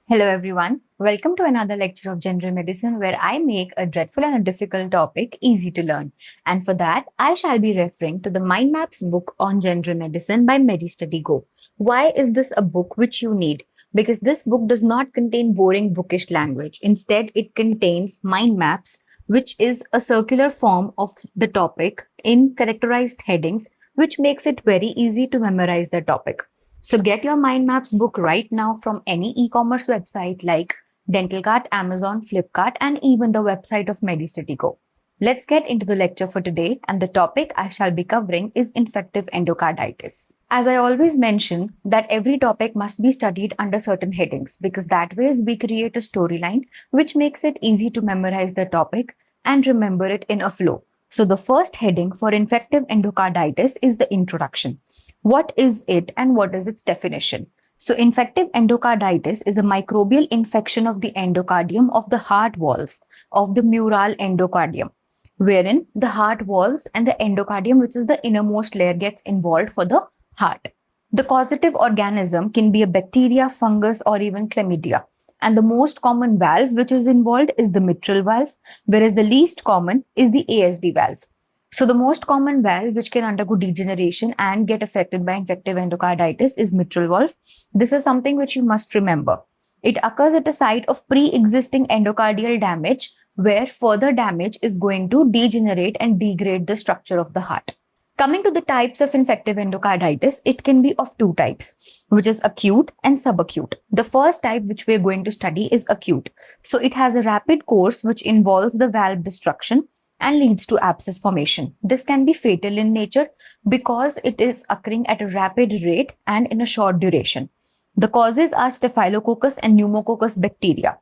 Hello everyone, welcome to another lecture of general medicine where I make a dreadful and a difficult topic easy to learn. And for that, I shall be referring to the Mind Maps book on general medicine by MediStudyGo. Why is this a book which you need? Because this book does not contain boring bookish language. Instead, it contains mind maps, which is a circular form of the topic in characterized headings, which makes it very easy to memorize the topic. So get your Mind Maps book right now from any e-commerce website like Dentalcart, Amazon, Flipkart, and even the website of MediStudyGo. Let's get into the lecture for today, and the topic I shall be covering is infective endocarditis. As I always mention that every topic must be studied under certain headings because that way we create a storyline which makes it easy to memorize the topic and remember it in a flow. So the first heading for infective endocarditis is the introduction. What is it and what is its definition? So infective endocarditis is a microbial infection of the endocardium of the heart walls of the mural endocardium, wherein the heart walls and the endocardium, which is the innermost layer, gets involved for the heart. The causative organism can be a bacteria, fungus, or even chlamydia. And the most common valve which is involved is the mitral valve, whereas the least common is the ASD valve. So the most common valve which can undergo degeneration and get affected by infective endocarditis is mitral valve. This is something which you must remember. It occurs at a site of pre-existing endocardial damage where further damage is going to degenerate and degrade the structure of the heart. Coming to the types of infective endocarditis, it can be of two types, which is acute and subacute. The first type which we are going to study is acute. So it has a rapid course which involves the valve destruction and leads to abscess formation. This can be fatal in nature because it is occurring at a rapid rate and in a short duration. The causes are Staphylococcus and Pneumococcus bacteria,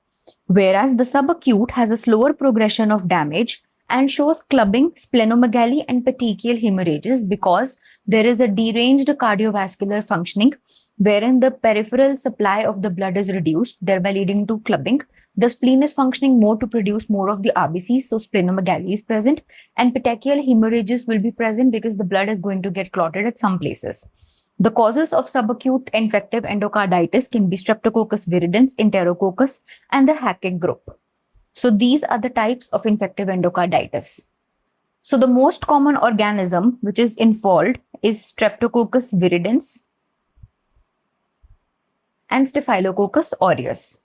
whereas the subacute has a slower progression of damage and shows clubbing, splenomegaly, and petechial hemorrhages because there is a deranged cardiovascular functioning wherein the peripheral supply of the blood is reduced, thereby leading to clubbing. The spleen is functioning more to produce more of the RBCs, so splenomegaly is present, and petechial hemorrhages will be present because the blood is going to get clotted at some places. The causes of subacute infective endocarditis can be Streptococcus viridans, Enterococcus, and the HACEK group. So these are the types of infective endocarditis. So the most common organism which is involved is Streptococcus viridans and Staphylococcus aureus.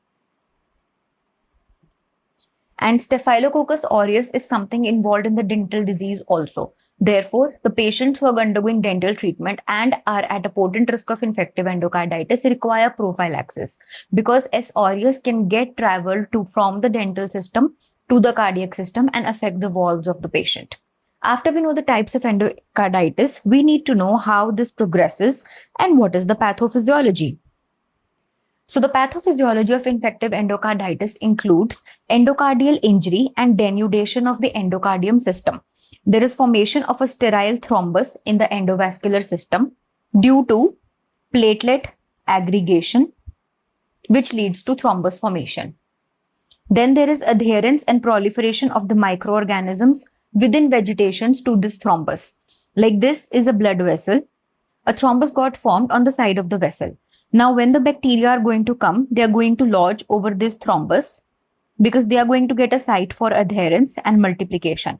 And Staphylococcus aureus is something involved in the dental disease also. Therefore, the patients who are undergoing dental treatment and are at a potent risk of infective endocarditis require prophylaxis because S. aureus can get traveled from the dental system to the cardiac system and affect the valves of the patient. After we know the types of endocarditis, we need to know how this progresses and what is the pathophysiology. So the pathophysiology of infective endocarditis includes endocardial injury and denudation of the endocardium system. There is formation of a sterile thrombus in the endovascular system due to platelet aggregation, which leads to thrombus formation. Then there is adherence and proliferation of the microorganisms within vegetations to this thrombus. Like this is a blood vessel. A thrombus got formed on the side of the vessel. Now, when the bacteria are going to come, they are going to lodge over this thrombus because they are going to get a site for adherence and multiplication.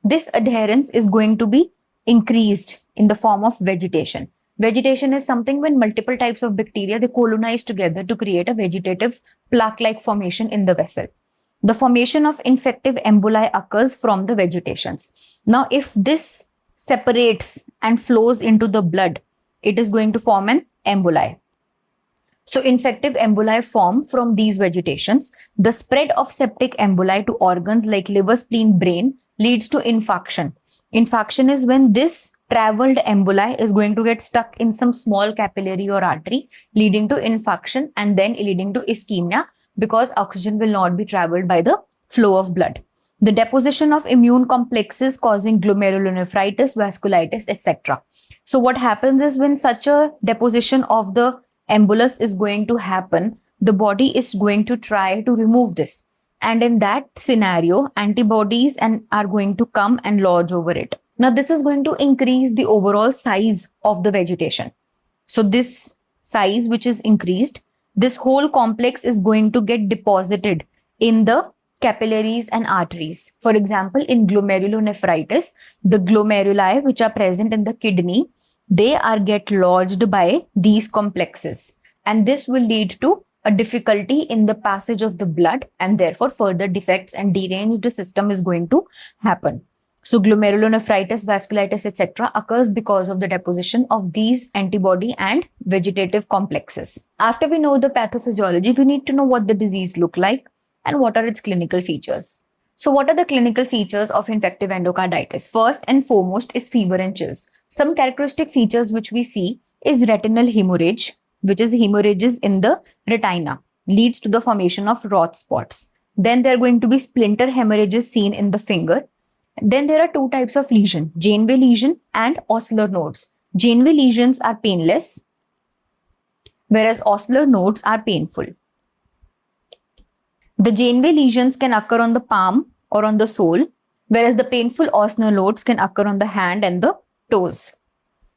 This adherence is going to be increased in the form of vegetation. Vegetation is something when multiple types of bacteria, they colonize together to create a vegetative plaque-like formation in the vessel. The formation of infective emboli occurs from the vegetations. Now, if this separates and flows into the blood, it is going to form an emboli. So infective emboli form from these vegetations. The spread of septic emboli to organs like liver, spleen, brain leads to infarction. Infarction is when this traveled emboli is going to get stuck in some small capillary or artery, leading to infarction and then leading to ischemia because oxygen will not be traveled by the flow of blood. The deposition of immune complexes causing glomerulonephritis, vasculitis, etc. So what happens is when such a deposition of the embolus is going to happen, the body is going to try to remove this. And in that scenario, antibodies are going to come and lodge over it. Now, this is going to increase the overall size of the vegetation. So this size which is increased, this whole complex is going to get deposited in the capillaries and arteries. For example, in glomerulonephritis, the glomeruli which are present in the kidney, they are get lodged by these complexes, and this will lead to a difficulty in the passage of the blood, and therefore further defects and deranged system is going to happen. So glomerulonephritis, vasculitis, etc. occurs because of the deposition of these antibody and vegetative complexes. After we know the pathophysiology, we need to know what the disease look like and what are its clinical features. So what are the clinical features of infective endocarditis? First and foremost is fever and chills. Some characteristic features which we see is retinal hemorrhage, which is hemorrhages in the retina, leads to the formation of Roth spots. Then there are going to be splinter hemorrhages seen in the finger. Then there are two types of lesion, Janeway lesion and Osler nodes. Janeway lesions are painless, whereas Osler nodes are painful. The Janeway lesions can occur on the palm or on the sole, whereas the painful Osler nodes can occur on the hand and the toes.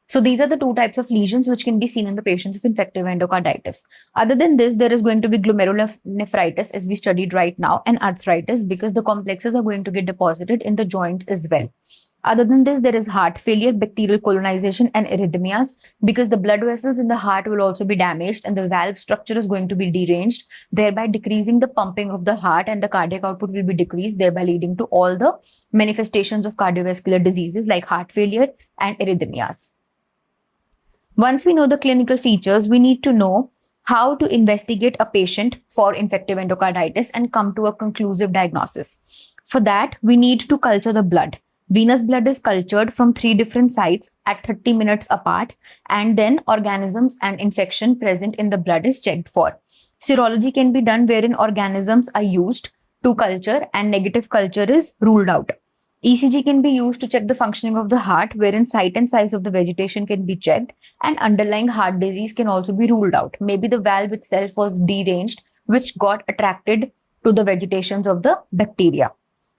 So these are the two types of lesions which can be seen in the patients of infective endocarditis. Other than this, there is going to be glomerulonephritis as we studied right now, and arthritis because the complexes are going to get deposited in the joints as well. Other than this, there is heart failure, bacterial colonization and arrhythmias because the blood vessels in the heart will also be damaged and the valve structure is going to be deranged, thereby decreasing the pumping of the heart, and the cardiac output will be decreased, thereby leading to all the manifestations of cardiovascular diseases like heart failure and arrhythmias. Once we know the clinical features, we need to know how to investigate a patient for infective endocarditis and come to a conclusive diagnosis. For that, we need to culture the blood. Venous blood is cultured from 3 different sites at 30 minutes apart, and then organisms and infection present in the blood is checked for. Serology can be done wherein organisms are used to culture and negative culture is ruled out. ECG can be used to check the functioning of the heart, wherein site and size of the vegetation can be checked, and underlying heart disease can also be ruled out. Maybe the valve itself was deranged, which got attracted to the vegetations of the bacteria.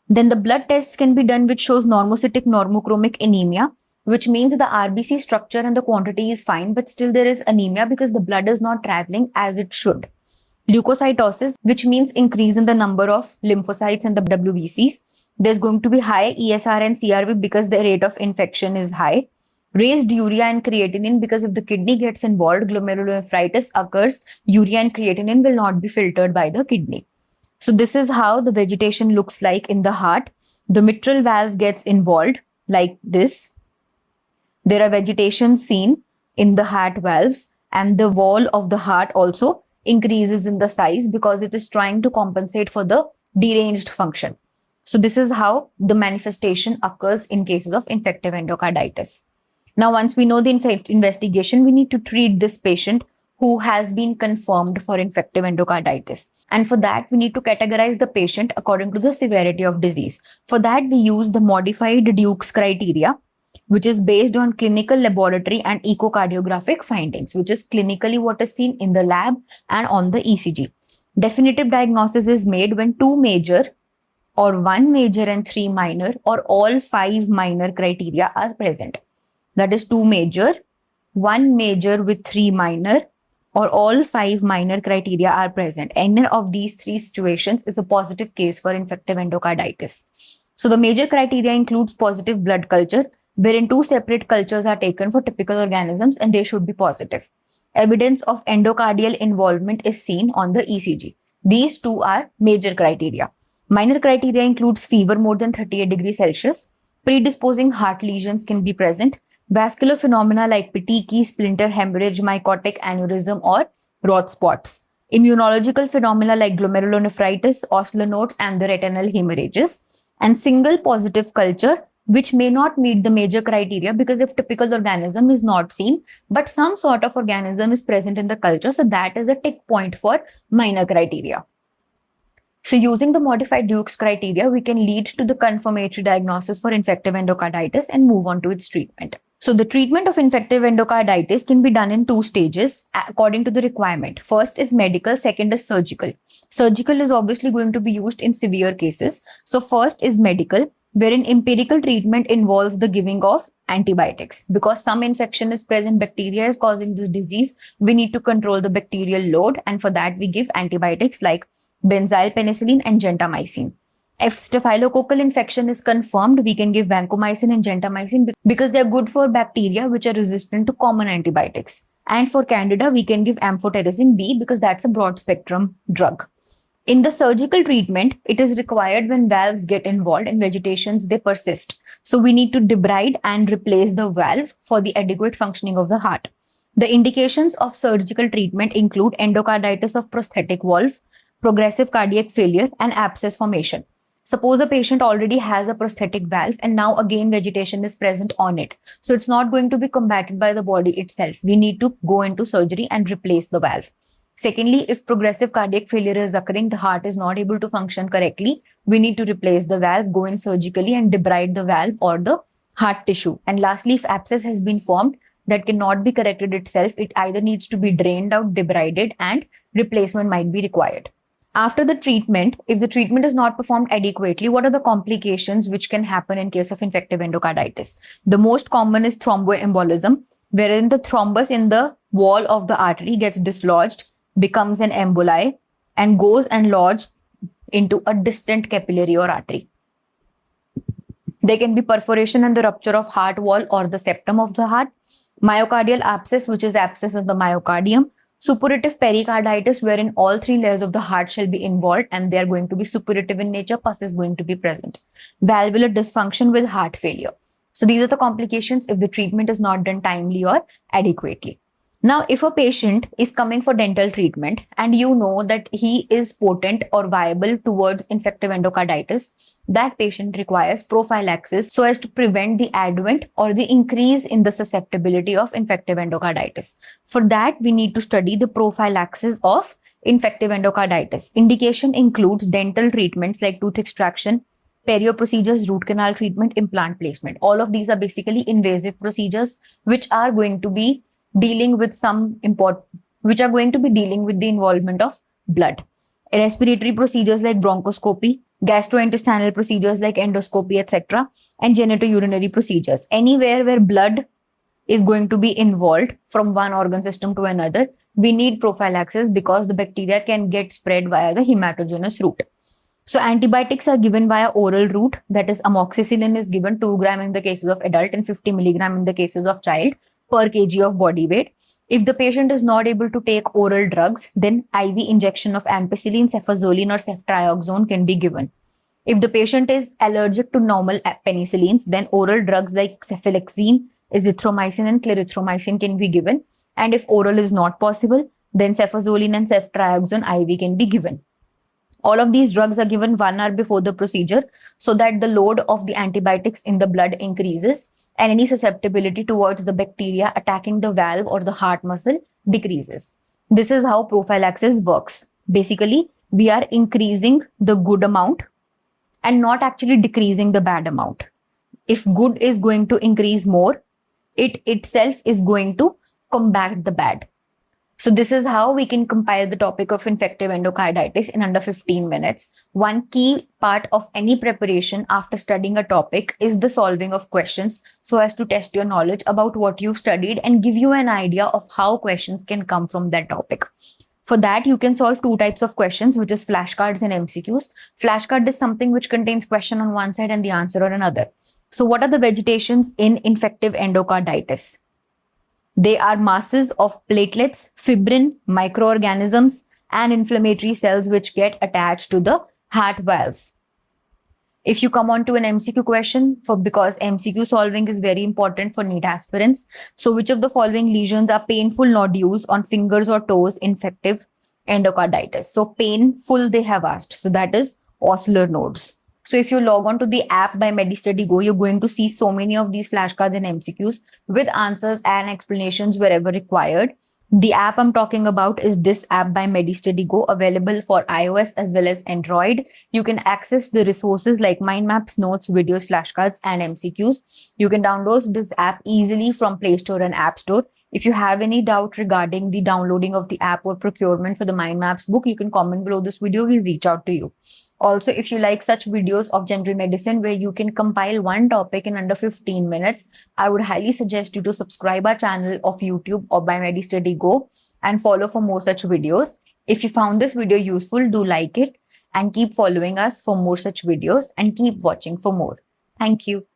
Then the blood tests can be done, which shows normocytic normochromic anemia, which means the RBC structure and the quantity is fine, but still there is anemia because the blood is not traveling as it should. Leukocytosis, which means increase in the number of lymphocytes and the WBCs. There's going to be high ESR and CRP because the rate of infection is high. Raised urea and creatinine because if the kidney gets involved, glomerulonephritis occurs, urea and creatinine will not be filtered by the kidney. So this is how the vegetation looks like in the heart. The mitral valve gets involved like this. There are vegetation seen in the heart valves, and the wall of the heart also increases in the size because it is trying to compensate for the deranged function. So this is how the manifestation occurs in cases of infective endocarditis. Now, once we know the investigation, we need to treat this patient who has been confirmed for infective endocarditis. And for that, we need to categorize the patient according to the severity of disease. For that, we use the modified Duke's criteria, which is based on clinical, laboratory and echocardiographic findings, which is clinically what is seen in the lab and on the ECG. Definitive diagnosis is made when 2 major or 1 major and 3 minor or all 5 minor criteria are present. That is 2 major, 1 major with 3 minor, or all 5 minor criteria are present. Any of these 3 situations is a positive case for infective endocarditis. So the major criteria includes positive blood culture, wherein 2 separate cultures are taken for typical organisms and they should be positive. Evidence of endocardial involvement is seen on the ECG. These 2 are major criteria. Minor criteria includes fever more than 38 degrees Celsius, predisposing heart lesions can be present, vascular phenomena like petechiae, splinter hemorrhage, mycotic aneurysm or Roth spots, immunological phenomena like glomerulonephritis, Osler nodes and the retinal hemorrhages, and single positive culture which may not meet the major criteria because if typical organism is not seen, but some sort of organism is present in the culture, so that is a tick point for minor criteria. So using the modified Duke's criteria, we can lead to the confirmatory diagnosis for infective endocarditis and move on to its treatment. So the treatment of infective endocarditis can be done in 2 stages according to the requirement. First is medical, second is surgical. Surgical is obviously going to be used in severe cases. So first is medical. wherein empirical treatment involves the giving of antibiotics. Because some infection is present, bacteria is causing this disease, we need to control the bacterial load, and for that we give antibiotics like benzyl penicillin and gentamicin. If staphylococcal infection is confirmed, we can give vancomycin and gentamicin because they are good for bacteria which are resistant to common antibiotics. And for candida, we can give amphotericin B because that's a broad spectrum drug. In the surgical treatment, it is required when valves get involved and vegetations, they persist. So we need to debride and replace the valve for the adequate functioning of the heart. The indications of surgical treatment include endocarditis of prosthetic valve, progressive cardiac failure, and abscess formation. Suppose a patient already has a prosthetic valve and now again vegetation is present on it. So it's not going to be combated by the body itself. We need to go into surgery and replace the valve. Secondly, if progressive cardiac failure is occurring, the heart is not able to function correctly, we need to replace the valve, go in surgically and debride the valve or the heart tissue. And lastly, if abscess has been formed that cannot be corrected itself, it either needs to be drained out, debrided, and replacement might be required. After the treatment, if the treatment is not performed adequately, what are the complications which can happen in case of infective endocarditis? The most common is thromboembolism, wherein the thrombus in the wall of the artery gets dislodged, becomes an emboli, and goes and lodged into a distant capillary or artery. There can be perforation and the rupture of heart wall or the septum of the heart, myocardial abscess, which is abscess of the myocardium, suppurative pericarditis, wherein all three layers of the heart shall be involved and they are going to be suppurative in nature, pus is going to be present. Valvular dysfunction with heart failure. So these are the complications if the treatment is not done timely or adequately. Now, if a patient is coming for dental treatment and you know that he is potent or viable towards infective endocarditis, that patient requires prophylaxis so as to prevent the advent or the increase in the susceptibility of infective endocarditis. For that, we need to study the prophylaxis of infective endocarditis. Indication includes dental treatments like tooth extraction, perio procedures, root canal treatment, implant placement. All of these are basically invasive procedures which are going to be dealing with the involvement of blood. Respiratory procedures like bronchoscopy, gastrointestinal procedures like endoscopy, etc., and genitourinary procedures. Anywhere where blood is going to be involved from one organ system to another, we need prophylaxis because the bacteria can get spread via the hematogenous route. So antibiotics are given via oral route, that is amoxicillin is given 2 gram in the cases of adult and 50 milligram in the cases of child per kg of body weight. If the patient is not able to take oral drugs, then IV injection of ampicillin, cefazolin or ceftriaxone can be given. If the patient is allergic to normal penicillins, then oral drugs like cefalexin, azithromycin and clarithromycin can be given. And if oral is not possible, then cefazolin and ceftriaxone IV can be given. All of these drugs are given 1 hour before the procedure so that the load of the antibiotics in the blood increases and any susceptibility towards the bacteria attacking the valve or the heart muscle decreases. This is how prophylaxis works. Basically, we are increasing the good amount and not actually decreasing the bad amount. If good is going to increase more, it itself is going to combat the bad. So this is how we can compile the topic of infective endocarditis in under 15 minutes. One key part of any preparation after studying a topic is the solving of questions so as to test your knowledge about what you've studied and give you an idea of how questions can come from that topic. For that, you can solve 2 types of questions, which is flashcards and MCQs. Flashcard is something which contains question on one side and the answer on another. So what are the vegetations in infective endocarditis? They are masses of platelets, fibrin, microorganisms, and inflammatory cells which get attached to the heart valves. If you come on to an MCQ question, because MCQ solving is very important for NEET aspirants. So which of the following lesions are painful nodules on fingers or toes, infective endocarditis? So painful they have asked. So that is Osler Nodes. So if you log on to the app by MediStudyGo, you're going to see so many of these flashcards and MCQs with answers and explanations wherever required. The app I'm talking about is this app by MediStudyGo, available for iOS as well as Android. You can access the resources like mind maps, notes, videos, flashcards, and MCQs. You can download this app easily from Play Store and App Store. If you have any doubt regarding the downloading of the app or procurement for the Mind Maps book, you can comment below this video. We'll reach out to you. Also, if you like such videos of general medicine where you can compile one topic in under 15 minutes, I would highly suggest you to subscribe our channel of YouTube or by MediStudy Go and follow for more such videos. If you found this video useful, do like it and keep following us for more such videos and keep watching for more. Thank you.